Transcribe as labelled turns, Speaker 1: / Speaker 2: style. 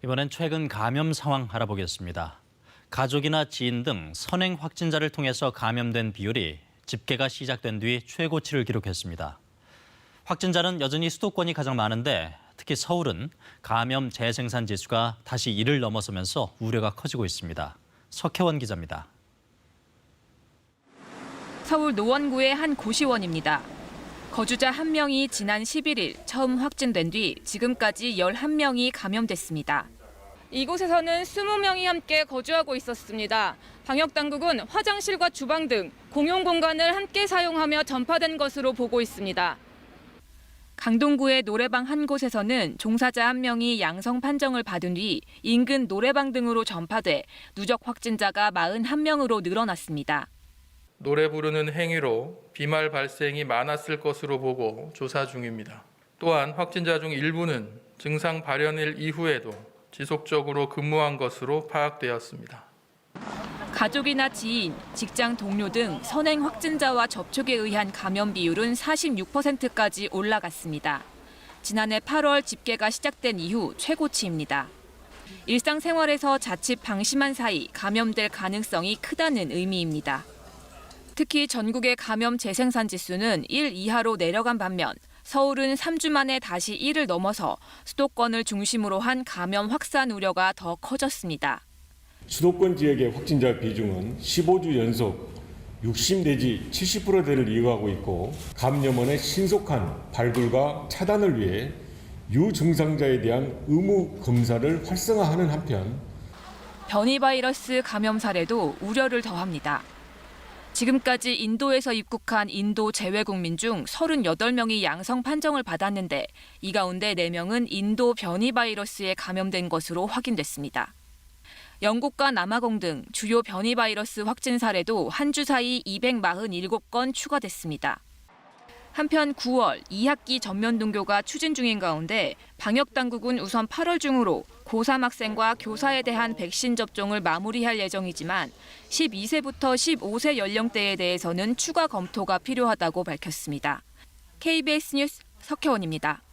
Speaker 1: 이번엔 최근 감염 상황 알아보겠습니다. 가족이나 지인 등 선행 확진자를 통해서 감염된 비율이 집계가 시작된 뒤 최고치를 기록했습니다. 확진자는 여전히 수도권이 가장 많은데 특히 서울은 감염 재생산 지수가 다시 1을 넘어서면서 우려가 커지고 있습니다. 석혜원 기자입니다.
Speaker 2: 서울 노원구의 한 고시원입니다. 거주자 1명이 지난 11일 처음 확진된 뒤 지금까지 11명이 감염됐습니다. 이곳에서는 20명이 함께 거주하고 있었습니다. 방역당국은 화장실과 주방 등 공용 공간을 함께 사용하며 전파된 것으로 보고 있습니다. 강동구의 노래방 한 곳에서는 종사자 1명이 양성 판정을 받은 뒤 인근 노래방 등으로 전파돼 누적 확진자가 41명으로 늘어났습니다.
Speaker 3: 노래 부르는 행위로 비말 발생이 많았을 것으로 보고 조사 중입니다. 또한 확진자 중 일부는 증상 발현일 이후에도 지속적으로 근무한 것으로 파악되었습니다.
Speaker 2: 가족이나 지인, 직장 동료 등 선행 확진자와 접촉에 의한 감염 비율은 46%까지 올라갔습니다. 지난해 8월 집계가 시작된 이후 최고치입니다. 일상생활에서 자칫 방심한 사이 감염될 가능성이 크다는 의미입니다. 특히 전국의 감염 재생산 지수는 1 이하로 내려간 반면 서울은 3주 만에 다시 1을 넘어서 수도권을 중심으로 한 감염 확산 우려가 더 커졌습니다.
Speaker 4: 수도권 지역의 확진자 비중은 15주 연속 60 내지 70%대를 이어가고 있고 감염원의 신속한 발굴과 차단을 위해 유증상자에 대한 의무 검사를 활성화하는 한편
Speaker 2: 변이 바이러스 감염 사례도 우려를 더합니다. 지금까지 인도에서 입국한 인도 재외국민 중 38명이 양성 판정을 받았는데 이 가운데 4명은 인도 변이 바이러스에 감염된 것으로 확인됐습니다. 영국과 남아공 등 주요 변이 바이러스 확진 사례도 한 주 사이 247건 추가됐습니다. 한편 9월 2학기 전면 등교가 추진 중인 가운데 방역당국은 우선 8월 중으로 고3 학생과 교사에 대한 백신 접종을 마무리할 예정이지만 12세부터 15세 연령대에 대해서는 추가 검토가 필요하다고 밝혔습니다. KBS 뉴스 석혜원입니다.